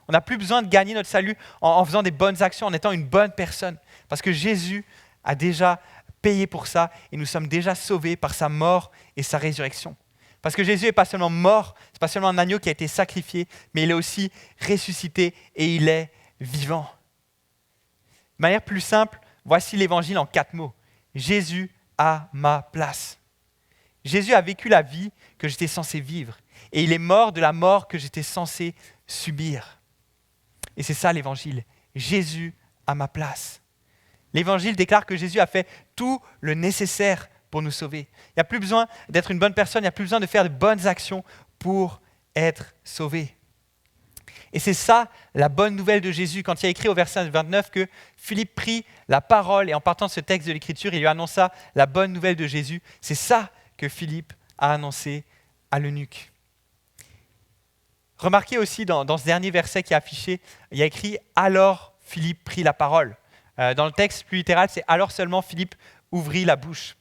On n'a plus besoin de gagner notre salut en faisant des bonnes actions, en étant une bonne personne, parce que Jésus a déjà payé pour ça et nous sommes déjà sauvés par sa mort et sa résurrection. Parce que Jésus n'est pas seulement mort, ce n'est pas seulement un agneau qui a été sacrifié, mais il est aussi ressuscité et il est vivant. De manière plus simple, voici l'évangile en 4 mots. Jésus a ma place. Jésus a vécu la vie que j'étais censé vivre et il est mort de la mort que j'étais censé subir. Et c'est ça l'évangile. Jésus a ma place. L'évangile déclare que Jésus a fait tout le nécessaire pour nous sauver. Il n'y a plus besoin d'être une bonne personne, il n'y a plus besoin de faire de bonnes actions pour être sauvé. Et c'est ça la bonne nouvelle de Jésus quand il a écrit au verset 29 que Philippe prit la parole et en partant de ce texte de l'Écriture, il lui annonça la bonne nouvelle de Jésus. C'est ça que Philippe a annoncé à l'eunuque. Remarquez aussi dans ce dernier verset qui est affiché, il y a écrit « Alors Philippe prit la parole. Dans le texte plus littéral, c'est « alors seulement Philippe ouvrit la bouche ».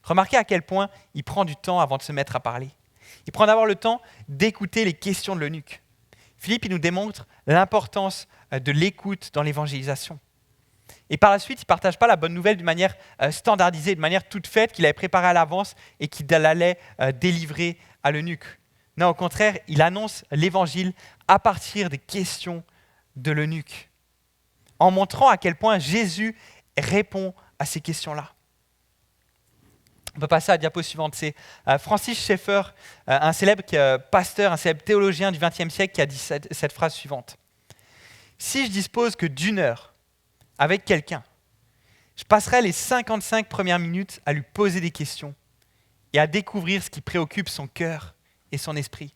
Remarquez à quel point il prend du temps avant de se mettre à parler. Il prend d'abord le temps d'écouter les questions de l'eunuque. Philippe, il nous démontre l'importance de l'écoute dans l'évangélisation. Et par la suite, il ne partage pas la bonne nouvelle d'une manière standardisée, de manière toute faite, qu'il avait préparée à l'avance et qu'il allait délivrer à l'eunuque. Non, au contraire, il annonce l'évangile à partir des questions de l'eunuque, en montrant à quel point Jésus répond à ces questions-là. On peut passer à la diapo suivante. C'est Francis Schaeffer, un célèbre pasteur, un célèbre théologien du XXe siècle qui a dit cette phrase suivante. « Si je dispose que d'une heure avec quelqu'un, je passerai les 55 premières minutes à lui poser des questions et à découvrir ce qui préoccupe son cœur et son esprit.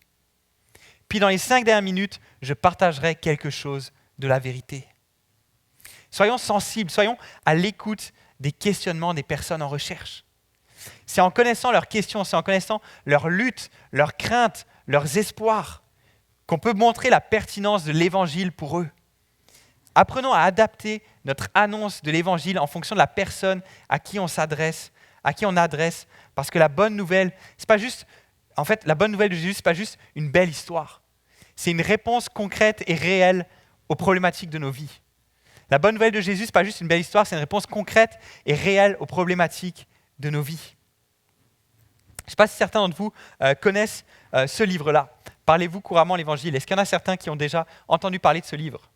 Puis dans les 5 dernières minutes, je partagerai quelque chose de la vérité. » Soyons sensibles, soyons à l'écoute des questionnements des personnes en recherche. C'est en connaissant leurs questions, c'est en connaissant leurs luttes, leurs craintes, leurs espoirs, qu'on peut montrer la pertinence de l'évangile pour eux. Apprenons à adapter notre annonce de l'évangile en fonction de la personne à qui on s'adresse, à qui on adresse, parce que la bonne nouvelle, c'est pas juste, en fait, la bonne nouvelle de Jésus, c'est pas juste une belle histoire. C'est une réponse concrète et réelle aux problématiques de nos vies. La bonne nouvelle de Jésus, c'est pas juste une belle histoire, c'est une réponse concrète et réelle aux problématiques de nos vies. Je ne sais pas si certains d'entre vous connaissent ce livre-là. Parlez-vous couramment l'Évangile? Est-ce qu'il y en a certains qui ont déjà entendu parler de ce livre?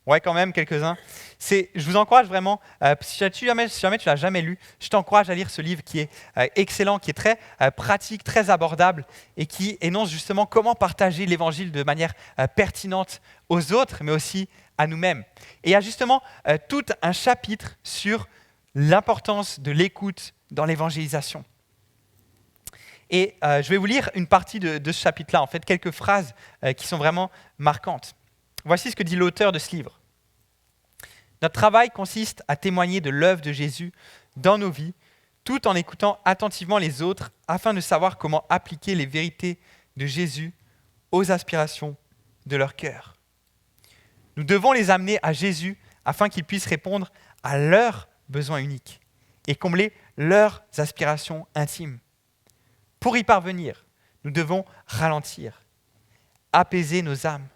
Ouais, quand même, quelques-uns. Je vous encourage vraiment, si jamais tu ne l'as jamais lu, je t'encourage à lire ce livre qui est excellent, qui est très pratique, très abordable et qui énonce justement comment partager l'Évangile de manière pertinente aux autres, mais aussi à nous-mêmes. Et il y a justement tout un chapitre sur l'importance de l'écoute dans l'évangélisation. Et je vais vous lire une partie de ce chapitre-là, en fait, quelques phrases qui sont vraiment marquantes. Voici ce que dit l'auteur de ce livre. Notre travail consiste à témoigner de l'œuvre de Jésus dans nos vies, tout en écoutant attentivement les autres, afin de savoir comment appliquer les vérités de Jésus aux aspirations de leur cœur. Nous devons les amener à Jésus afin qu'ils puissent répondre à leurs besoins uniques et combler leurs aspirations intimes. Pour y parvenir, nous devons ralentir, apaiser nos âmes,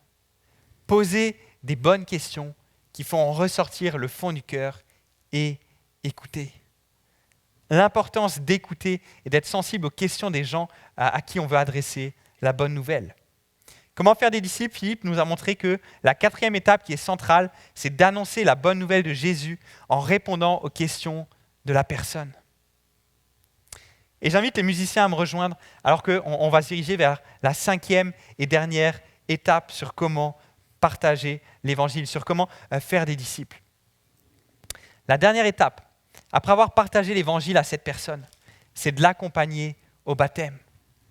poser des bonnes questions qui font ressortir le fond du cœur et écouter. L'importance d'écouter et d'être sensible aux questions des gens à qui on veut adresser la bonne nouvelle. Comment faire des disciples? Philippe nous a montré que la 4e étape qui est centrale, c'est d'annoncer la bonne nouvelle de Jésus en répondant aux questions de la personne. Et j'invite les musiciens à me rejoindre alors qu'on va se diriger vers la 5e et dernière étape sur comment partager l'évangile, sur comment faire des disciples. La dernière étape, après avoir partagé l'évangile à cette personne, c'est de l'accompagner au baptême.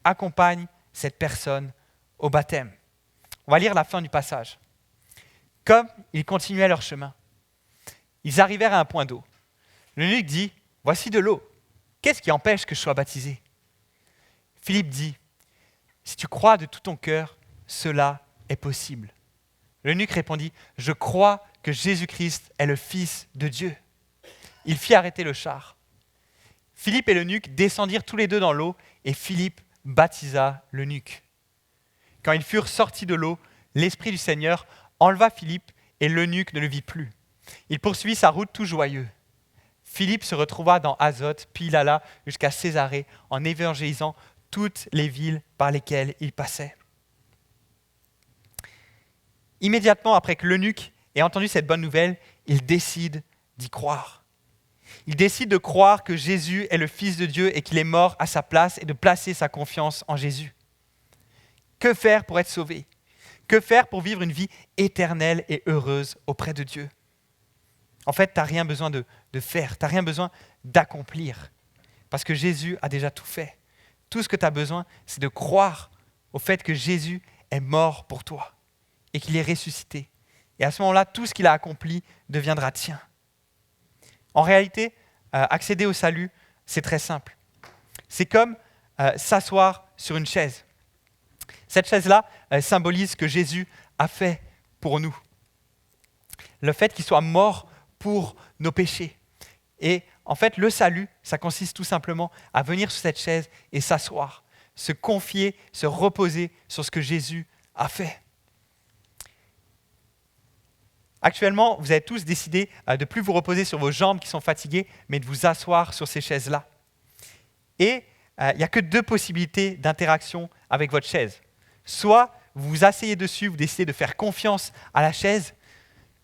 Accompagne cette personne au baptême. On va lire la fin du passage. Comme ils continuaient leur chemin, ils arrivèrent à un point d'eau. L'eunuque dit, « Voici de l'eau. Qu'est-ce qui empêche que je sois baptisé ?» Philippe dit, « Si tu crois de tout ton cœur, cela est possible. » L'eunuque répondit, « Je crois que Jésus-Christ est le Fils de Dieu. » Il fit arrêter le char. Philippe et l'eunuque descendirent tous les deux dans l'eau et Philippe baptisa l'eunuque. Quand ils furent sortis de l'eau, l'Esprit du Seigneur enleva Philippe et l'eunuque ne le vit plus. Il poursuivit sa route tout joyeux. Philippe se retrouva dans Azote, puis il alla jusqu'à Césarée en évangélisant toutes les villes par lesquelles il passait. Immédiatement après que l'eunuque ait entendu cette bonne nouvelle, il décide d'y croire. Il décide de croire que Jésus est le Fils de Dieu et qu'il est mort à sa place et de placer sa confiance en Jésus. Que faire pour être sauvé? Que faire pour vivre une vie éternelle et heureuse auprès de Dieu? En fait, tu n'as rien besoin de faire, tu n'as rien besoin d'accomplir, parce que Jésus a déjà tout fait. Tout ce que tu as besoin, c'est de croire au fait que Jésus est mort pour toi et qu'il est ressuscité. Et à ce moment-là, tout ce qu'il a accompli deviendra tien. En réalité, accéder au salut, c'est très simple. C'est comme s'asseoir sur une chaise. Cette chaise-là symbolise ce que Jésus a fait pour nous. Le fait qu'il soit mort pour nos péchés. Et en fait, le salut, ça consiste tout simplement à venir sur cette chaise et s'asseoir, se confier, se reposer sur ce que Jésus a fait. Actuellement, vous avez tous décidé de ne plus vous reposer sur vos jambes qui sont fatiguées, mais de vous asseoir sur ces chaises-là. Et il n'y a que 2 possibilités d'interaction avec votre chaise. Soit vous vous asseyez dessus, vous décidez de faire confiance à la chaise,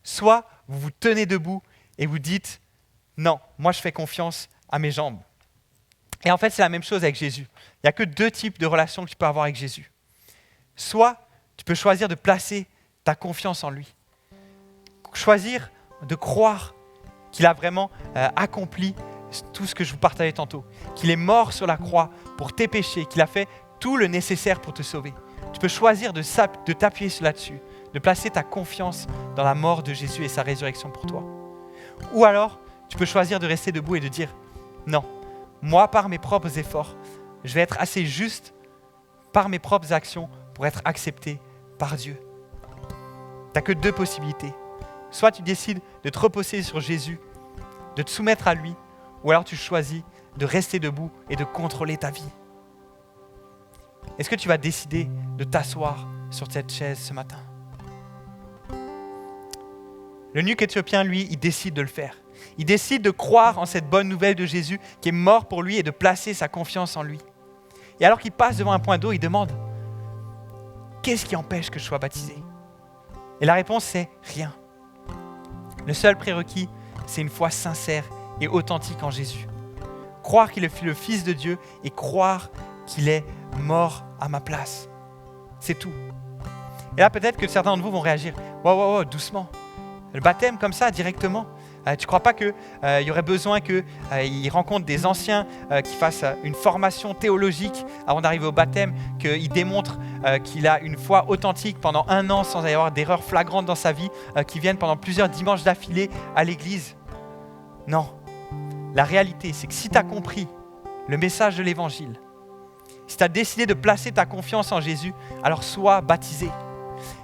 soit vous vous tenez debout et vous dites « Non, moi je fais confiance à mes jambes ». Et en fait, c'est la même chose avec Jésus. Il n'y a que 2 types de relations que tu peux avoir avec Jésus. Soit tu peux choisir de placer ta confiance en lui. Choisir de croire qu'il a vraiment accompli tout ce que je vous partageais tantôt, qu'il est mort sur la croix pour tes péchés, qu'il a fait tout le nécessaire pour te sauver. Tu peux choisir de t'appuyer là-dessus, de placer ta confiance dans la mort de Jésus et sa résurrection pour toi. Ou alors, tu peux choisir de rester debout et de dire « Non, moi, par mes propres efforts, je vais être assez juste par mes propres actions pour être accepté par Dieu. » Tu n'as que 2 possibilités. Soit tu décides de te reposer sur Jésus, de te soumettre à lui, ou alors tu choisis de rester debout et de contrôler ta vie. Est-ce que tu vas décider de t'asseoir sur cette chaise ce matin? L'eunuque éthiopien, lui, il décide de le faire. Il décide de croire en cette bonne nouvelle de Jésus qui est mort pour lui et de placer sa confiance en lui. Et alors qu'il passe devant un point d'eau, il demande « Qu'est-ce qui empêche que je sois baptisé ?» Et la réponse, c'est « Rien ». Le seul prérequis, c'est une foi sincère et authentique en Jésus. Croire qu'il est le Fils de Dieu et croire qu'il est mort à ma place. C'est tout. Et là, peut-être que certains d'entre vous vont réagir « Wow, doucement. Le baptême comme ça, directement. Tu ne crois pas qu'il y aurait besoin qu'il rencontre des anciens qui fassent une formation théologique avant d'arriver au baptême, qu'il démontre qu'il a une foi authentique pendant 1 an sans y avoir d'erreurs flagrantes dans sa vie, qu'il vienne pendant plusieurs dimanches d'affilée à l'église ?» Non. La réalité, c'est que si tu as compris le message de l'évangile, si tu as décidé de placer ta confiance en Jésus, alors sois baptisé.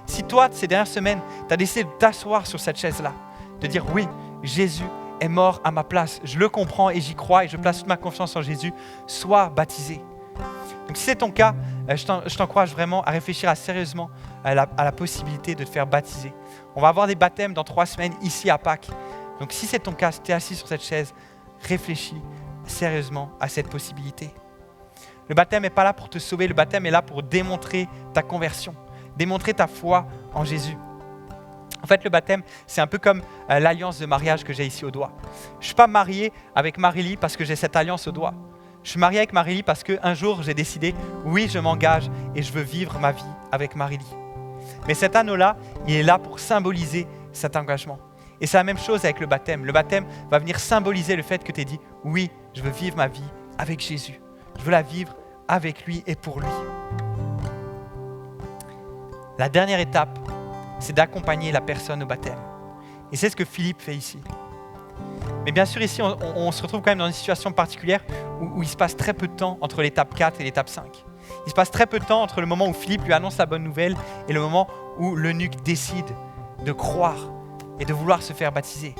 Si toi, ces dernières semaines, tu as décidé de t'asseoir sur cette chaise-là, de dire oui, Jésus est mort à ma place, je le comprends et j'y crois et je place toute ma confiance en Jésus, sois baptisé. Donc si c'est ton cas, je t'encourage vraiment à réfléchir sérieusement à la possibilité de te faire baptiser. On va avoir des baptêmes dans 3 semaines ici à Pâques. Donc si c'est ton cas, si tu es assis sur cette chaise, réfléchis sérieusement à cette possibilité. Le baptême n'est pas là pour te sauver, le baptême est là pour démontrer ta conversion, démontrer ta foi en Jésus. En fait, le baptême, c'est un peu comme l'alliance de mariage que j'ai ici au doigt. Je ne suis pas marié avec Marie-Lie parce que j'ai cette alliance au doigt. Je suis marié avec Marie-Lie parce qu'un jour, j'ai décidé, oui, je m'engage et je veux vivre ma vie avec Marie-Lie. Mais cet anneau-là, il est là pour symboliser cet engagement. Et c'est la même chose avec le baptême. Le baptême va venir symboliser le fait que tu aies dit, oui, je veux vivre ma vie avec Jésus. Je veux la vivre avec lui et pour lui. La dernière étape, c'est d'accompagner la personne au baptême. Et c'est ce que Philippe fait ici. Mais bien sûr, ici, on se retrouve quand même dans une situation particulière où il se passe très peu de temps entre l'étape 4 et l'étape 5. Il se passe très peu de temps entre le moment où Philippe lui annonce la bonne nouvelle et le moment où l'eunuque décide de croire et de vouloir se faire baptiser.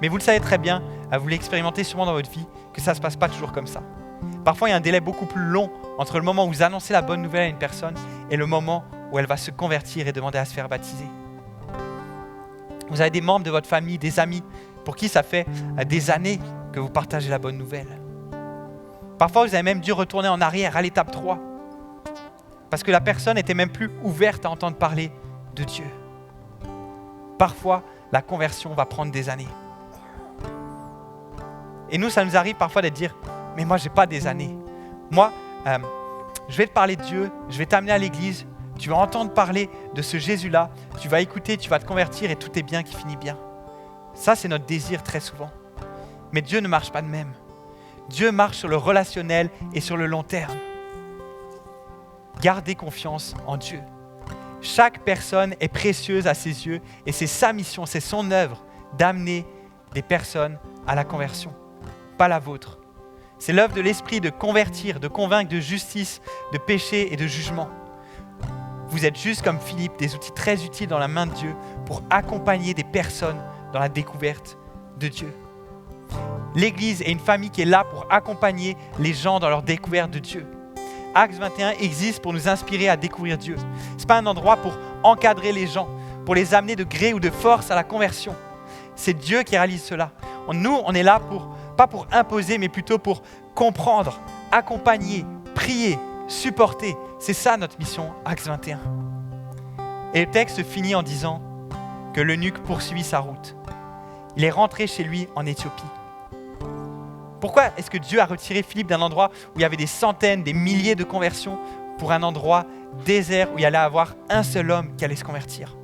Mais vous le savez très bien, vous l'expérimentez sûrement dans votre vie, que ça ne se passe pas toujours comme ça. Parfois, il y a un délai beaucoup plus long entre le moment où vous annoncez la bonne nouvelle à une personne et le moment où elle va se convertir et demander à se faire baptiser. Vous avez des membres de votre famille, des amis, pour qui ça fait des années que vous partagez la bonne nouvelle. Parfois, vous avez même dû retourner en arrière à l'étape 3, parce que la personne n'était même plus ouverte à entendre parler de Dieu. Parfois, la conversion va prendre des années. Et nous, ça nous arrive parfois de dire « Mais moi, je n'ai pas des années. Moi, je vais te parler de Dieu, je vais t'amener à l'église, tu vas entendre parler de ce Jésus-là, tu vas écouter, tu vas te convertir et tout est bien qui finit bien. » Ça, c'est notre désir très souvent. Mais Dieu ne marche pas de même. Dieu marche sur le relationnel et sur le long terme. Gardez confiance en Dieu. Chaque personne est précieuse à ses yeux et c'est sa mission, c'est son œuvre d'amener des personnes à la conversion, pas la vôtre. C'est l'œuvre de l'Esprit de convertir, de convaincre de justice, de péché et de jugement. Vous êtes juste comme Philippe, des outils très utiles dans la main de Dieu pour accompagner des personnes dans la découverte de Dieu. L'Église est une famille qui est là pour accompagner les gens dans leur découverte de Dieu. Actes 21 existe pour nous inspirer à découvrir Dieu. Ce n'est pas un endroit pour encadrer les gens, pour les amener de gré ou de force à la conversion. C'est Dieu qui réalise cela. Nous, on est là pas pour imposer, mais plutôt pour comprendre, accompagner, prier, supporter. C'est ça notre mission, Actes 21. Et le texte finit en disant que l'eunuque poursuivit sa route. Il est rentré chez lui en Éthiopie. Pourquoi est-ce que Dieu a retiré Philippe d'un endroit où il y avait des centaines, des milliers de conversions pour un endroit désert où il allait avoir un seul homme qui allait se convertir?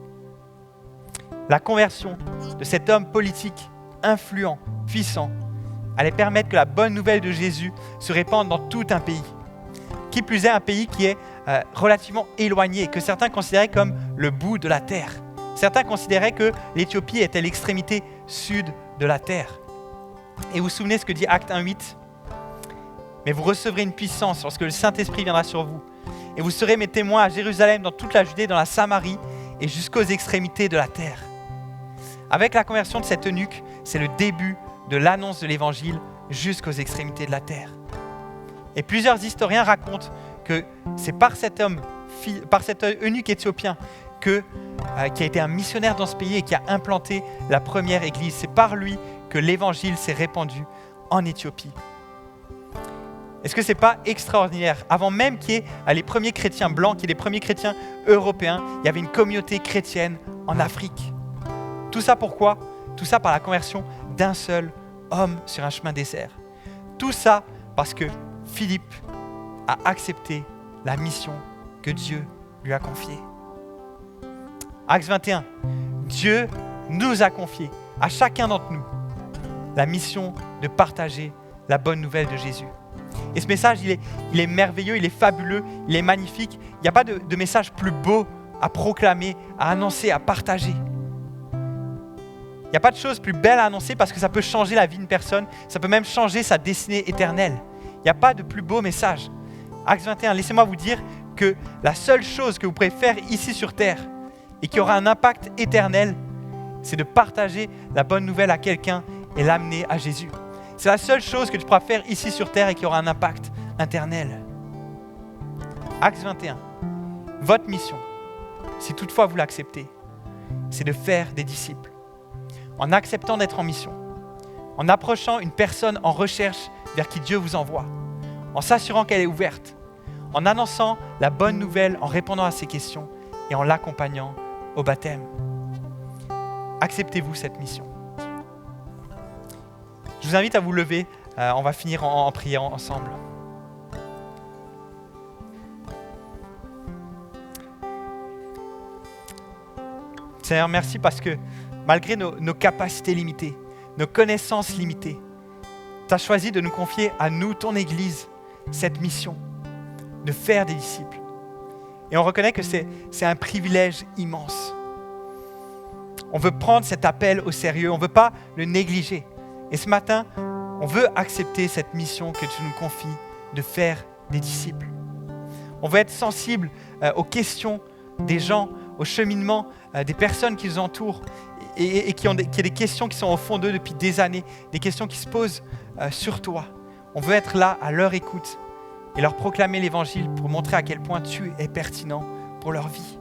La conversion de cet homme politique, influent, puissant, allait permettre que la bonne nouvelle de Jésus se répande dans tout un pays. Qui plus est, un pays qui est relativement éloigné, que certains considéraient comme le bout de la terre. Certains considéraient que l'Éthiopie était l'extrémité sud de la terre. Et vous vous souvenez ce que dit Actes 1:8 ? Mais vous recevrez une puissance lorsque le Saint-Esprit viendra sur vous. Et vous serez mes témoins à Jérusalem, dans toute la Judée, dans la Samarie et jusqu'aux extrémités de la terre. Avec la conversion de cet eunuque, c'est le début de l'annonce de l'Évangile jusqu'aux extrémités de la terre. Et plusieurs historiens racontent que c'est par cet eunuque éthiopien qui a été un missionnaire dans ce pays et qui a implanté la première église. C'est par lui que l'Évangile s'est répandu en Éthiopie. Est-ce que ce n'est pas extraordinaire ? Avant même qu'il y ait les premiers chrétiens blancs, qu'il y ait les premiers chrétiens européens, il y avait une communauté chrétienne en Afrique. Tout ça pourquoi ? Tout ça par la conversion d'un seul homme sur un chemin désert. Tout ça parce que Philippe a accepté la mission que Dieu lui a confiée. Actes 21, Dieu nous a confié, à chacun d'entre nous, la mission de partager la bonne nouvelle de Jésus. Et ce message, il est merveilleux, il est fabuleux, il est magnifique. Il n'y a pas de message plus beau à proclamer, à annoncer, à partager. Il n'y a pas de chose plus belle à annoncer parce que ça peut changer la vie d'une personne, ça peut même changer sa destinée éternelle. Il n'y a pas de plus beau message. Actes 21, laissez-moi vous dire que la seule chose que vous pouvez faire ici sur terre et qui aura un impact éternel, c'est de partager la bonne nouvelle à quelqu'un et l'amener à Jésus. C'est la seule chose que tu pourras faire ici sur terre et qui aura un impact éternel. Actes 21, votre mission, si toutefois vous l'acceptez, c'est de faire des disciples. En acceptant d'être en mission, en approchant une personne en recherche vers qui Dieu vous envoie, en s'assurant qu'elle est ouverte, en annonçant la bonne nouvelle, en répondant à ses questions et en l'accompagnant au baptême. Acceptez-vous cette mission? Je vous invite à vous lever, on va finir en priant ensemble. Seigneur, merci parce que malgré nos capacités limitées, nos connaissances limitées, tu as choisi de nous confier à nous, ton Église, cette mission de faire des disciples. Et on reconnaît que c'est un privilège immense. On veut prendre cet appel au sérieux, on ne veut pas le négliger. Et ce matin, on veut accepter cette mission que tu nous confies de faire des disciples. On veut être sensible aux questions des gens, au cheminement des personnes qui nous entourent et qui ont des questions qui sont au fond d'eux depuis des années, des questions qui se posent sur toi. On veut être là à leur écoute et leur proclamer l'Évangile pour montrer à quel point tu es pertinent pour leur vie.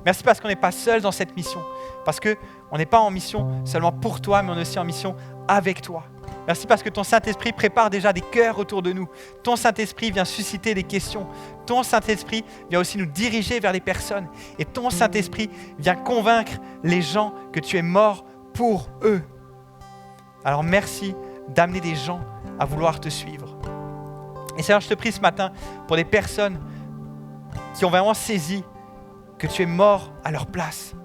Merci parce qu'on n'est pas seul dans cette mission, parce qu'on n'est pas en mission seulement pour toi, mais on est aussi en mission avec toi. Merci parce que ton Saint-Esprit prépare déjà des cœurs autour de nous. Ton Saint-Esprit vient susciter des questions. Ton Saint-Esprit vient aussi nous diriger vers les personnes. Et ton Saint-Esprit vient convaincre les gens que tu es mort pour eux. Alors merci d'amener des gens à vouloir te suivre. Et Seigneur, je te prie ce matin pour des personnes qui ont vraiment saisi que tu es mort à leur place.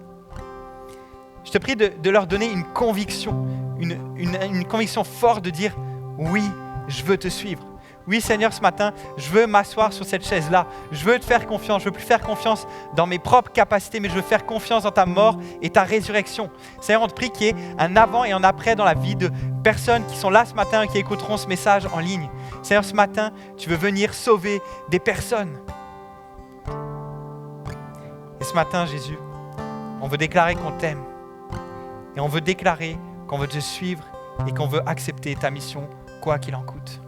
Je te prie de leur donner une conviction, une conviction forte de dire « Oui, je veux te suivre. Oui, Seigneur, ce matin, je veux m'asseoir sur cette chaise-là. Je veux te faire confiance. Je veux plus faire confiance dans mes propres capacités, mais je veux faire confiance dans ta mort et ta résurrection. » Seigneur, on te prie qu'il y ait un avant et un après dans la vie de personnes qui sont là ce matin et qui écouteront ce message en ligne. Seigneur, ce matin, tu veux venir sauver des personnes. Et ce matin, Jésus, On veut déclarer qu'on t'aime. Et on veut déclarer qu'on veut te suivre et qu'on veut accepter ta mission, quoi qu'il en coûte.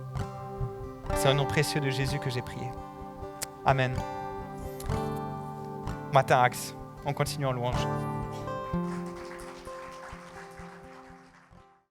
C'est au nom précieux de Jésus que j'ai prié. Amen. Matin Axe, on continue en louange.